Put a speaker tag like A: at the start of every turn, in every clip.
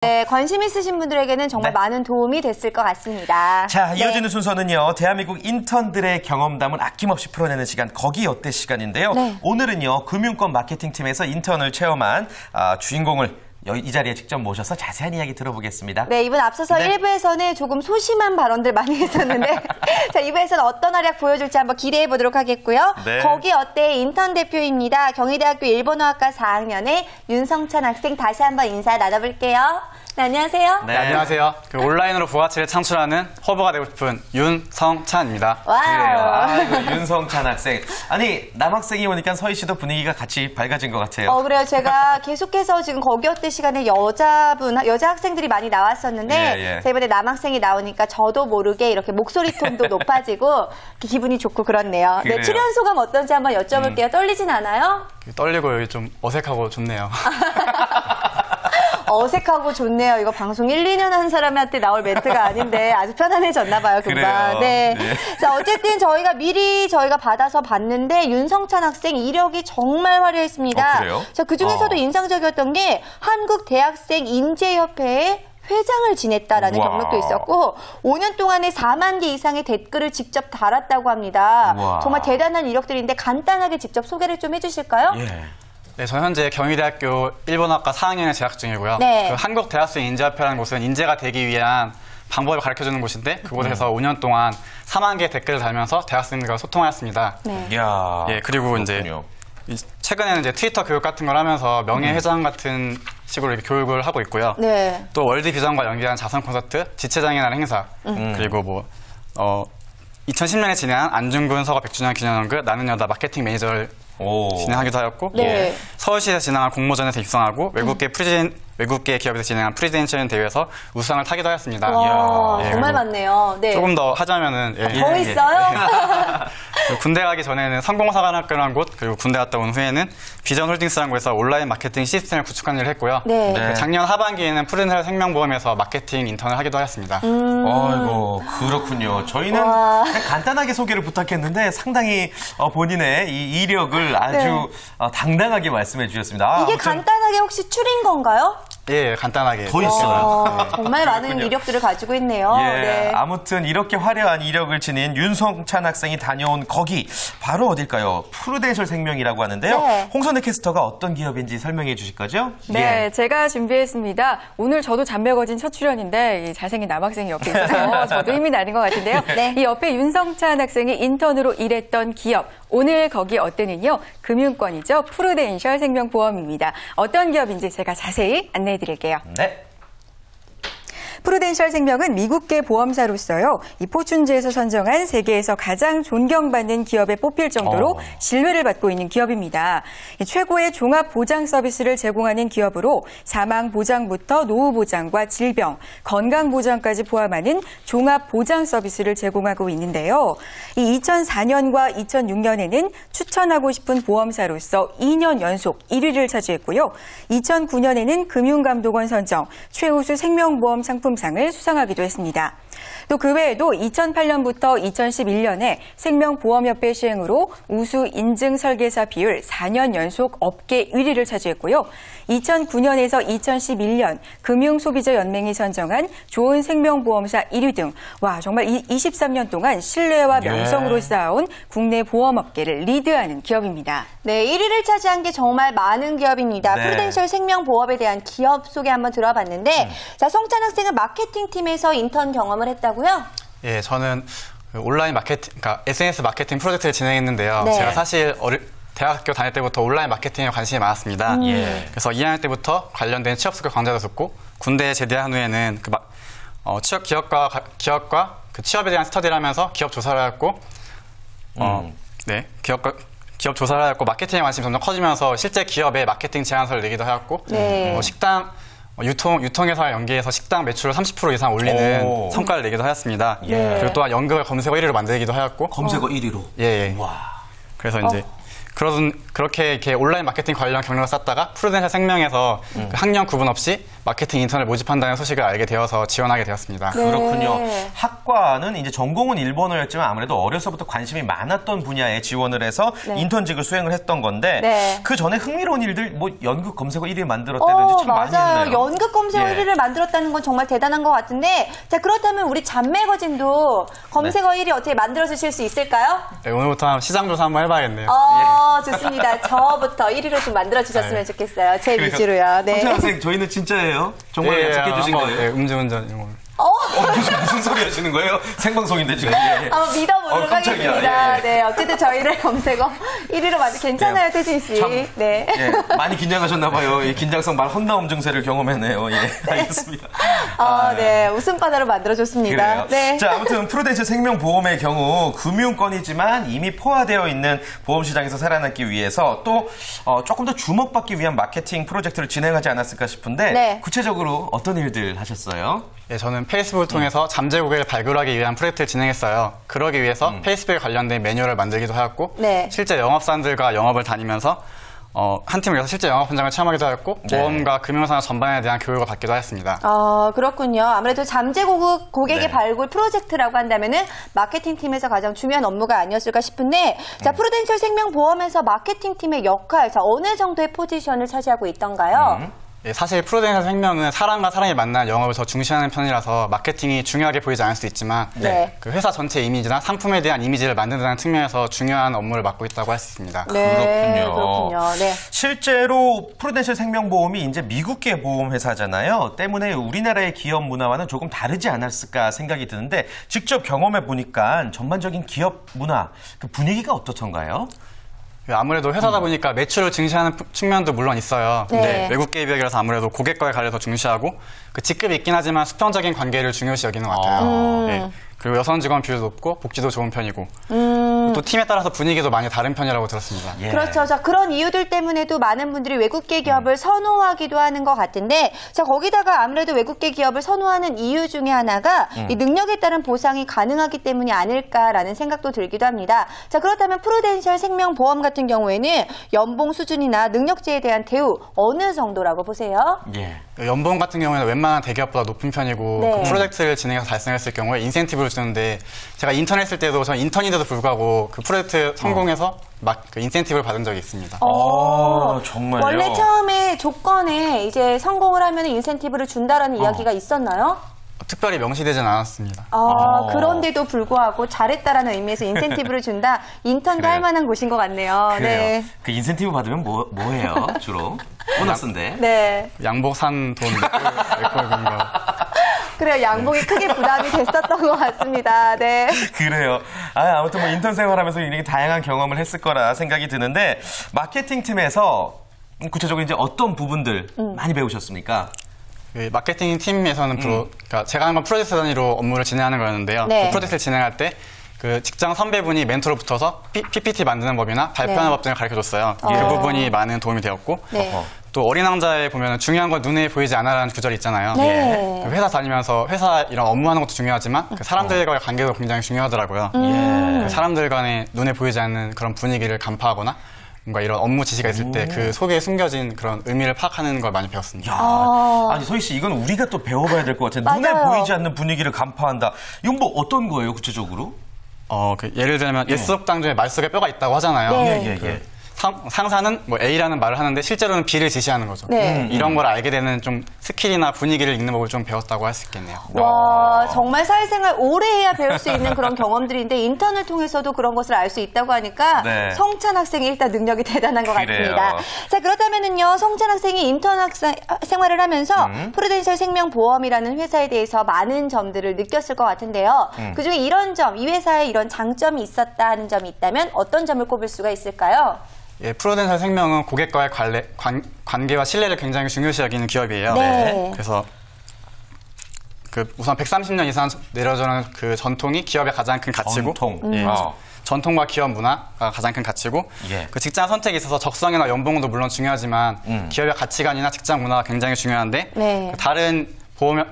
A: 네, 관심 있으신 분들에게는 정말 많은 도움이 됐을 것 같습니다.
B: 자, 이어지는 순서는요. 대한민국 인턴들의 경험담을 아낌없이 풀어내는 시간, 거기 어때 시간인데요. 오늘은요. 금융권 마케팅팀에서 인턴을 체험한 주인공을 이 자리에 직접 모셔서 자세한 이야기 들어보겠습니다.
A: 네, 이번 앞서서 1부에서는 조금 소심한 발언들 많이 했었는데 자, 2부에서는 어떤 활약 보여줄지 한번 기대해 보도록 하겠고요. 거기 어때 인턴 대표입니다. 경희대학교 일본어학과 4학년의 윤성찬 학생 다시 한번 인사 나눠볼게요. 네, 안녕하세요.
C: 네, 안녕하세요. 온라인으로 부가치를 창출하는 허브가 되고 싶은 윤성찬입니다.
A: 와우.
B: 윤성찬 학생. 아니, 남학생이 오니까 서희 씨도 분위기가 같이 밝아진 것 같아요.
A: 그래요. 제가 계속해서 지금 거기 어때 시간에 여자 학생들이 많이 나왔었는데 자, 이번에 남학생이 나오니까 저도 모르게 이렇게 목소리 톤도 높아지고 기분이 좋고 그렇네요. 네, 출연 소감 어떤지 한번 여쭤볼게요. 떨리진 않아요?
C: 떨리고 여기 좀 어색하고 좋네요.
A: 어색하고 좋네요. 이거 방송 1, 2년 한 사람한테 나올 멘트가 아닌데 아주 편안해졌나 봐요, 금방. 네. 자, 어쨌든 저희가 받아서 봤는데 윤성찬 학생 이력이 정말 화려했습니다.
B: 그래요?
A: 자, 그중에서도 인상적이었던 게 한국대학생 인재협회의 회장을 지냈다라는 경력도 있었고 5년 동안에 4만 개 이상의 댓글을 직접 달았다고 합니다. 정말 대단한 이력들인데 간단하게 직접 소개를 좀 해주실까요?
C: 네, 저는 현재 경희대학교 일본어학과 4학년에 재학 중이고요. 그 한국대학생 인재협회라는 곳은 인재가 되기 위한 방법을 가르쳐주는 곳인데 그곳에서 5년 동안 4만 개의 댓글을 달면서 대학생들과 소통하였습니다. 그리고
B: 그렇군요.
C: 이제 최근에는 이제 트위터 교육 같은 걸 하면서 명예회장 같은 식으로 이렇게 교육을 하고 있고요. 또 월드 비전과 연계한 자선 콘서트, 지체장의 날 행사, 그리고 2010년에 진행한 안중근 서거 100주년 기념연극 나는 여자 마케팅 매니저를 진행하기도 하였고 서울시에서 진행한 공모전에서 입상하고 외국계 기업에서 진행한 프리젠셜 대회에서 우수상을 타기도 하였습니다.
A: 정말 많네요.
C: 조금 더 하자면은
A: 더 있어요?
C: 군대 가기 전에는 성공사관학교라는 곳, 그리고 군대 갔다 온 후에는 비전홀딩스라는 곳에서 온라인 마케팅 시스템을 구축하는 일을 했고요. 작년 하반기에는 푸른헬 생명보험에서 마케팅 인턴을 하기도 하였습니다.
B: 아이고, 그렇군요. 저희는 그냥 간단하게 소개를 부탁했는데 상당히 본인의 이 이력을 아주 당당하게 말씀해 주셨습니다.
A: 이게 간단하게 혹시 추린 건가요?
C: 예, 간단하게.
B: 더 있어요.
A: 정말 많은 이력들을 가지고 있네요.
B: 아무튼 이렇게 화려한 이력을 지닌 윤성찬 학생이 다녀온 거기 바로 어딜까요? 푸르덴셜 생명이라고 하는데요. 홍선혜 캐스터가 어떤 기업인지 설명해 주실 거죠?
D: 네, 제가 준비했습니다. 오늘 저도 잔매거진 첫 출연인데 이 잘생긴 남학생이 옆에 있어서 저도 힘이 나는 것 같은데요. 이 옆에 윤성찬 학생이 인턴으로 일했던 기업, 오늘 거기 어때는요? 금융권이죠. 푸르덴셜 생명보험입니다. 어떤 기업인지 제가 자세히 안내해 드릴게요. 푸르덴셜 생명은 미국계 보험사로서요. 이 포춘지에서 선정한 세계에서 가장 존경받는 기업에 뽑힐 정도로 신뢰를 받고 있는 기업입니다. 최고의 종합 보장 서비스를 제공하는 기업으로 사망 보장부터 노후 보장과 질병, 건강 보장까지 포함하는 종합 보장 서비스를 제공하고 있는데요. 이 2004년과 2006년에는 추천하고 싶은 보험사로서 2년 연속 1위를 차지했고요. 2009년에는 금융감독원 선정 최우수 생명보험 상품상을 수상하기도 했습니다. 또 그 외에도 2008년부터 2011년에 생명보험협회 시행으로 우수 인증 설계사 비율 4년 연속 업계 1위를 차지했고요. 2009년에서 2011년 금융소비자연맹이 선정한 좋은 생명보험사 1위 등 정말 23년 동안 신뢰와 명성으로 쌓아온 국내 보험업계를 리드하는 기업입니다.
A: 네, 1위를 차지한 게 정말 많은 기업입니다. 푸르덴셜 생명보험에 대한 기업 소개 한번 들어봤는데 자, 성찬 학생은 마케팅팀에서 인턴 경험을 했다고요?
C: 예, 저는 온라인 마케팅, 그러니까 SNS 마케팅 프로젝트를 진행했는데요. 제가 사실 대학교 다닐 때부터 온라인 마케팅에 관심이 많았습니다. 그래서 2학년 때부터 관련된 취업습격 강좌도 듣고 군대에 제대한 후에는 기업과 그 취업에 대한 스터디를 하면서 기업 조사를 했고 기업 조사를 했고 마케팅에 관심이 점점 커지면서 실제 기업에 마케팅 제안서를 내기도 하였고 식당 유통회사와 연계해서 식당 매출을 30% 이상 올리는 성과를 내기도 하였습니다. 그리고 또한 연극을 검색어 1위로 만들기도 하였고
B: 검색어 1위로?
C: 그래서 이제 그렇게 이렇게 온라인 마케팅 관련 경력을 쌓다가 푸르덴셜 생명에서 학년 구분 없이 마케팅 인턴을 모집한다는 소식을 알게 되어서 지원하게 되었습니다.
A: 네.
B: 그렇군요. 학과는 이제 전공은 일본어였지만 아무래도 어려서부터 관심이 많았던 분야에 지원을 해서
A: 네.
B: 인턴직을 수행을 했던 건데
A: 네.
B: 그 전에 흥미로운 일들 뭐 연극 검색어 1위 만들었다든지 참 많이
A: 맞아요.
B: 했네요.
A: 연극 검색어
B: 예.
A: 1위를 만들었다는 건 정말 대단한 것 같은데 자 그렇다면 우리 잔매거진도 검색어 1위 어떻게 만들어 주실 수 있을까요?
C: 네, 오늘부터 시장조사 한번 해봐야겠네요.
A: 좋습니다. 저부터 1위로 좀 만들어 주셨으면
C: 네.
A: 좋겠어요. 제 위주로요. 네.
B: 홍채 선생 저희는 진짜예요? 정말 약속해 주신
C: 한번,
B: 거예요?
C: 네, 음주운전 이런 거.
B: 무슨 소리 하시는 거예요? 생방송인데 지금. 예.
A: 한번 믿어보도록
B: 깜짝이야.
A: 하겠습니다.
B: 예.
A: 네, 어쨌든 저희를 검색어 1위로 만들 괜찮아요,
B: 예.
A: 태진 씨.
B: 참,
A: 네.
B: 예, 많이 긴장하셨나 봐요. 이 긴장성 말 헛나옴 증세를 경험했네요. 예, 알겠습니다.
A: 네, 웃음바다로 만들어줬습니다.
B: 그래요.
A: 네.
B: 자, 아무튼 프루덴셜 생명보험의 경우 금융권이지만 이미 포화되어 있는 보험시장에서 살아남기 위해서 또 조금 더 주목받기 위한 마케팅 프로젝트를 진행하지 않았을까 싶은데
A: 네.
B: 구체적으로 어떤 일들 하셨어요?
C: 예, 저는 페이스북을 통해서 잠재 고객을 발굴하기 위한 프로젝트를 진행했어요. 그러기 위해서 페이스북에 관련된 매뉴얼을 만들기도 하였고
A: 네.
C: 실제 영업사원들과 영업을 다니면서 한 팀을 위해서 실제 영업 현장을 체험하기도 하였고
B: 네.
C: 보험과 금융산업 전반에 대한 교육을 받기도 하였습니다.
A: 그렇군요. 아무래도 잠재 고객의
B: 네.
A: 발굴 프로젝트라고 한다면은 마케팅 팀에서 가장 중요한 업무가 아니었을까 싶은데, 자, 프루덴셜 생명보험에서 마케팅 팀의 역할, 자, 어느 정도의 포지션을 차지하고 있던가요?
C: 예, 사실 프루덴셜 생명은 사람과 사람이 만난 영업을 더 중시하는 편이라서 마케팅이 중요하게 보이지 않을 수도 있지만
A: 네.
C: 그 회사 전체 이미지나 상품에 대한 이미지를 만든다는 측면에서 중요한 업무를 맡고 있다고 할 수 있습니다.
A: 네,
B: 그렇군요.
A: 네.
B: 실제로 프루덴셜 생명보험이 이제 미국계 보험회사잖아요. 때문에 우리나라의 기업 문화와는 조금 다르지 않았을까 생각이 드는데 직접 경험해 보니까 전반적인 기업 문화, 그 분위기가 어떻던가요?
C: 아무래도 회사다 보니까 매출을 증시하는 측면도 물론 있어요. 근데
A: 네.
C: 외국계 기업이라서 아무래도 고객과의 관계를 더 중시하고 그 직급이 있긴 하지만 수평적인 관계를 중요시 여기는 것 같아요. 네. 그리고 여성 직원 비율도 높고 복지도 좋은 편이고 또 팀에 따라서 분위기도 많이 다른 편이라고 들었습니다.
B: 예.
A: 그렇죠. 자, 그런 이유들 때문에도 많은 분들이 외국계 기업을 선호하기도 하는 것 같은데, 자, 거기다가 아무래도 외국계 기업을 선호하는 이유 중에 하나가 이 능력에 따른 보상이 가능하기 때문이 아닐까라는 생각도 들기도 합니다. 자, 그렇다면 프루덴셜 생명보험 같은 경우에는 연봉 수준이나 능력치에 대한 대우 어느 정도라고 보세요?
B: 예.
C: 연봉 같은 경우에는 웬만한 대기업보다 높은 편이고
A: 네.
C: 그 프로젝트를 진행해서 달성했을 경우에 인센티브를 주는데 제가 인턴 했을 때도 저는 인턴인데도 불구하고 그 프로젝트 성공해서 막 그 인센티브를 받은 적이 있습니다.
B: 정말요?
A: 원래 처음에 조건에 이제 성공을 하면 인센티브를 준다라는 이야기가 있었나요?
C: 특별히 명시되진 않았습니다.
A: 그런데도 불구하고 잘했다라는 의미에서 인센티브를 준다. 인턴도
B: 그래요.
A: 할 만한 곳인 것 같네요.
B: 그래요.
A: 네.
B: 그 인센티브 받으면 뭐해요 주로? 보너스인데.
A: 네.
C: 양복 산 돈 메꿔 입은 거.
A: 그래요. 양복이 크게 부담이 됐었던 것 같습니다. 네.
B: 그래요. 아무튼 뭐 인턴 생활하면서 이렇게 다양한 경험을 했을 거라 생각이 드는데 마케팅 팀에서 구체적으로 이제 어떤 부분들 많이 배우셨습니까?
C: 그 마케팅 팀에서는 그러니까 제가 한 건 프로젝트 단위로 업무를 진행하는 거였는데요.
A: 네.
C: 그 프로젝트를 진행할 때 그 직장 선배분이 멘토로 붙어서 PPT 만드는 법이나 발표하는
A: 네.
C: 법 등을 가르쳐줬어요. 그 부분이 많은 도움이 되었고
A: 네.
C: 또 어린 왕자에 보면 중요한 건 눈에 보이지 않아라는 구절이 있잖아요.
A: 네.
C: 그 회사 다니면서 회사 이런 업무하는 것도 중요하지만 그 사람들과의 관계도 굉장히 중요하더라고요. 그 사람들 간의 눈에 보이지 않는 그런 분위기를 간파하거나 뭔가 이런 업무 지시가 있을 때 그 속에 숨겨진 그런 의미를 파악하는 걸 많이 배웠습니다.
B: 아니 소희 씨 이건 우리가 또 배워봐야 될 것 같아요. 눈에
A: 맞아요.
B: 보이지 않는 분위기를 간파한다. 이건 뭐 어떤 거예요 구체적으로?
C: 그 예를 들면 옛수업당 중에 말 속에 뼈가 있다고 하잖아요.
A: 네.
B: 예.
C: 상사는 뭐 A라는 말을 하는데 실제로는 B를 지시하는 거죠.
A: 네.
C: 이런 걸 알게 되는 좀 스킬이나 분위기를 읽는 법을 좀 배웠다고 할 수 있겠네요.
A: 와, 정말 사회생활 오래 해야 배울 수 있는 그런 경험들인데 인턴을 통해서도 그런 것을 알 수 있다고 하니까
B: 네.
A: 성찬 학생이 일단 능력이 대단한 것
B: 그래요.
A: 같습니다. 자, 그렇다면은요, 성찬 학생이 인턴 생활을 하면서 프루덴셜 생명보험이라는 회사에 대해서 많은 점들을 느꼈을 것 같은데요. 그중에 이런 점, 이 회사에 이런 장점이 있었다 하는 점이 있다면 어떤 점을 꼽을 수가 있을까요?
C: 예, 프루덴셜 생명은 고객과의 관계와 신뢰를 굉장히 중요시 여기는 기업이에요.
A: 네.
C: 그래서 그 우선 130년 이상 내려오는 그 전통이 기업의 가장 큰 가치고 전통과 기업 문화가 가장 큰 가치고 그 직장 선택에 있어서 적성이나 연봉도 물론 중요하지만 기업의 가치관이나 직장 문화가 굉장히 중요한데 그 다른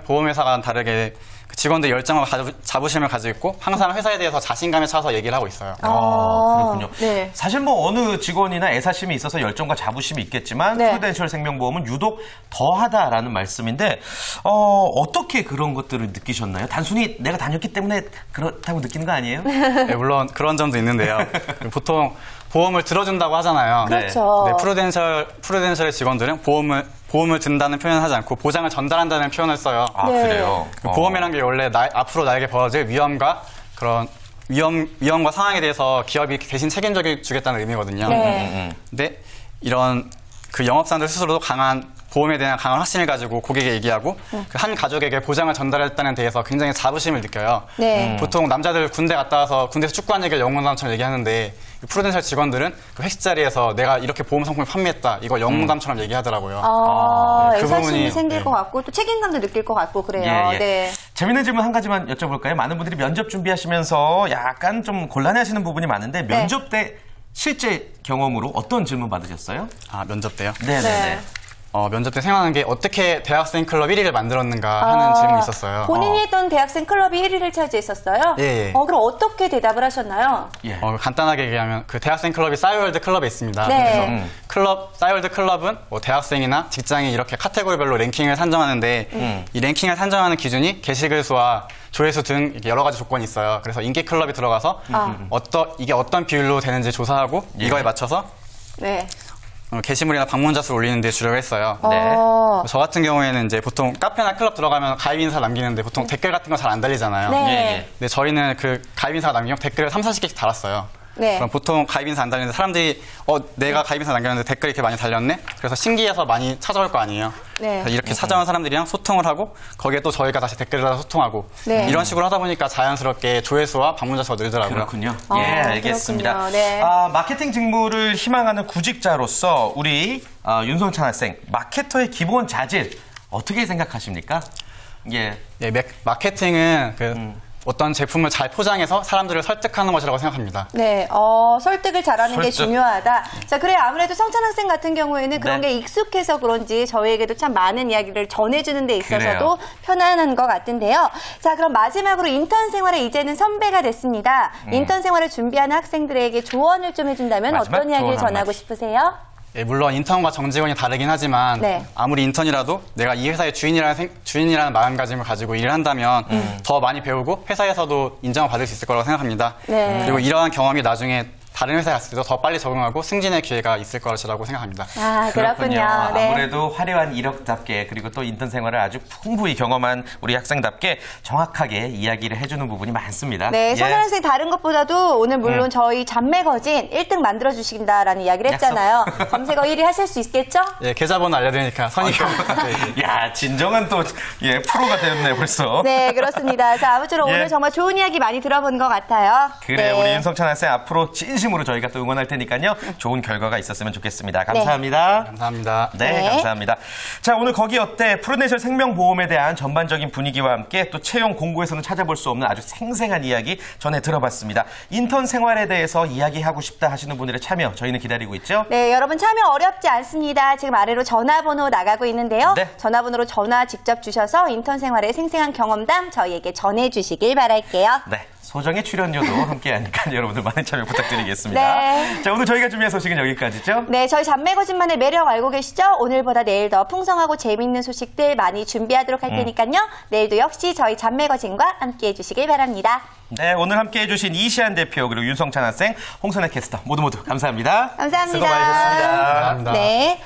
C: 보험회사와는 다르게 그 직원들 열정과 자부심을 가지고 있고 항상 회사에 대해서 자신감에 차서 얘기를 하고 있어요.
B: 그렇군요.
A: 네.
B: 사실 뭐 어느 직원이나 애사심이 있어서 열정과 자부심이 있겠지만
A: 네.
B: 프루덴셜 생명보험은 유독 더하다라는 말씀인데 어떻게 그런 것들을 느끼셨나요? 단순히 내가 다녔기 때문에 그렇다고 느끼는 거 아니에요?
C: 네, 물론 그런 점도 있는데요. 보통 보험을 들어준다고 하잖아요.
A: 그렇죠.
C: 네, 프루덴셜의 직원들은 보험을 든다는 표현을 하지 않고 보장을 전달한다는 표현을 써요.
B: 아,
A: 네.
B: 그래요?
C: 보험이라는 게 원래 앞으로 나에게 벌어질 위험과 그런 위험과 상황에 대해서 기업이 대신 책임져 주겠다는 의미거든요.
A: 네.
C: 근데 이런 그 영업사원들 스스로도 보험에 대한 강한 확신을 가지고 고객에게 얘기하고 그 한 가족에게 보장을 전달했다는 데에서 굉장히 자부심을 느껴요.
A: 네.
C: 보통 남자들 군대 갔다 와서 군대에서 축구한 얘기를 영웅담처럼 얘기하는데 프루덴셜 직원들은 그 회식 자리에서 내가 이렇게 보험 상품을 판매했다 이걸 영웅담처럼 얘기하더라고요.
A: 그 애사심이
C: 부분이,
A: 생길
C: 네.
A: 것 같고 또 책임감도 느낄 것 같고 그래요.
B: 예, 예.
A: 네.
B: 재밌는 질문 한 가지만 여쭤볼까요? 많은 분들이 면접 준비하시면서 약간 좀 곤란해하시는 부분이 많은데 면접 때 실제 경험으로 어떤 질문 받으셨어요?
C: 면접 때요?
B: 네네네.
A: 네.
C: 면접 때 생각나는 게 어떻게 대학생 클럽 1위를 만들었는가 하는 질문이 있었어요.
A: 본인이 했던 대학생 클럽이 1위를 차지했었어요?
C: 예.
A: 그럼 어떻게 대답을 하셨나요?
B: 예.
C: 간단하게 얘기하면 그 대학생 클럽이 싸이월드 클럽에 있습니다.
A: 네.
C: 그래서 싸이월드 클럽은 뭐 대학생이나 직장인 이렇게 카테고리별로 랭킹을 산정하는데 이 랭킹을 산정하는 기준이 게시글 수와 조회수 등 여러 가지 조건이 있어요. 그래서 인기 클럽에 들어가서 이게 어떤 비율로 되는지 조사하고 이거에 맞춰서
A: 네.
C: 게시물이나 방문자 수를 올리는 데 주력을 했어요.
B: 네.
C: 저 같은 경우에는 이제 보통 카페나 클럽 들어가면 가입 인사 남기는데 보통 댓글 같은 거 잘 안 달리잖아요.
A: 네.
B: 예.
C: 근데 저희는 그 가입 인사 남기면 댓글을 3-40개씩 달았어요.
A: 네.
C: 그럼 보통 가입 인사 안 달리는데 사람들이 내가 가입 인사 남겼는데 댓글이 이렇게 많이 달렸네? 그래서 신기해서 많이 찾아올 거 아니에요.
A: 네.
C: 그래서 이렇게 찾아온 사람들이랑 소통을 하고 거기에 또 저희가 다시 댓글을 달아서 소통하고
A: 네.
C: 이런 식으로 하다 보니까 자연스럽게 조회수와 방문자 수가 늘더라고요.
B: 그렇군요. 예, 알겠습니다.
A: 그렇군요. 네.
B: 마케팅 직무를 희망하는 구직자로서 우리 윤성찬 학생, 마케터의 기본 자질 어떻게 생각하십니까? 예.
C: 예, 마케팅은 어떤 제품을 잘 포장해서 사람들을 설득하는 것이라고 생각합니다.
A: 네, 설득을 잘하는 게 중요하다. 자, 그래 아무래도 성찬 학생 같은 경우에는 그런 게 익숙해서 그런지 저희에게도 참 많은 이야기를 전해주는 데 있어서도
B: 그래요.
A: 편안한 것 같은데요. 자, 그럼 마지막으로 인턴 생활에 이제는 선배가 됐습니다. 인턴 생활을 준비하는 학생들에게 조언을 좀 해준다면
B: 마지막
A: 어떤 이야기를
B: 조언 한
A: 전하고
B: 마디.
A: 싶으세요?
C: 예, 물론 인턴과 정직원이 다르긴 하지만
A: 네.
C: 아무리 인턴이라도 내가 이 회사의 주인이라는 마음가짐을 가지고 일을 한다면 더 많이 배우고 회사에서도 인정을 받을 수 있을 거라고 생각합니다.
A: 네.
C: 그리고 이러한 경험이 나중에 다른 회사에 갔을 때도 더 빨리 적응하고 승진의 기회가 있을 것이라고 생각합니다.
A: 아, 그렇군요. 네.
B: 아무래도 화려한 이력답게 그리고 또 인턴 생활을 아주 풍부히 경험한 우리 학생답게 정확하게 이야기를 해주는 부분이 많습니다.
A: 네,
B: 예.
A: 성찬 학생 다른 것보다도 오늘 물론 저희 잡매거진 1등 만들어주신다라는 이야기를 했잖아요. 검색어 1위 하실 수 있겠죠?
C: 예, 계좌번호 알려드리니까 선의가
B: 야, 진정한 또 프로가 되었네 벌써.
A: 네, 그렇습니다. 자, 아무쪼록
B: 예.
A: 오늘 정말 좋은 이야기 많이 들어본 것 같아요.
B: 그래,
A: 네.
B: 우리 윤성찬 학생 앞으로 진심으로 저희가 또 응원할 테니까요. 좋은 결과가 있었으면 좋겠습니다. 감사합니다.
C: 감사합니다.
B: 네,
A: 네.
B: 감사합니다. 자, 오늘 거기 어때? 프루덴셜 생명보험에 대한 전반적인 분위기와 함께 또 채용 공고에서는 찾아볼 수 없는 아주 생생한 이야기 전해 들어봤습니다. 인턴 생활에 대해서 이야기하고 싶다 하시는 분들의 참여 저희는 기다리고 있죠.
A: 네, 여러분 참여 어렵지 않습니다. 지금 아래로 전화번호 나가고 있는데요.
B: 네.
A: 전화번호로 전화 직접 주셔서 인턴 생활의 생생한 경험담 저희에게 전해주시길 바랄게요.
B: 네. 소정의 출연료도 함께하니까 여러분들 많은 참여 부탁드리겠습니다.
A: 네.
B: 자, 오늘 저희가 준비한 소식은 여기까지죠.
A: 네, 저희 잡매거진만의 매력 알고 계시죠? 오늘보다 내일 더 풍성하고 재미있는 소식들 많이 준비하도록 할 테니까요. 내일도 역시 저희 잡매거진과 함께해 주시길 바랍니다.
B: 네, 오늘 함께해 주신 이시안 대표 그리고 윤성찬 학생, 홍선혜 캐스터 모두 감사합니다.
A: 감사합니다.
B: 수고 많으셨습니다.
C: 감사합니다.
A: 네.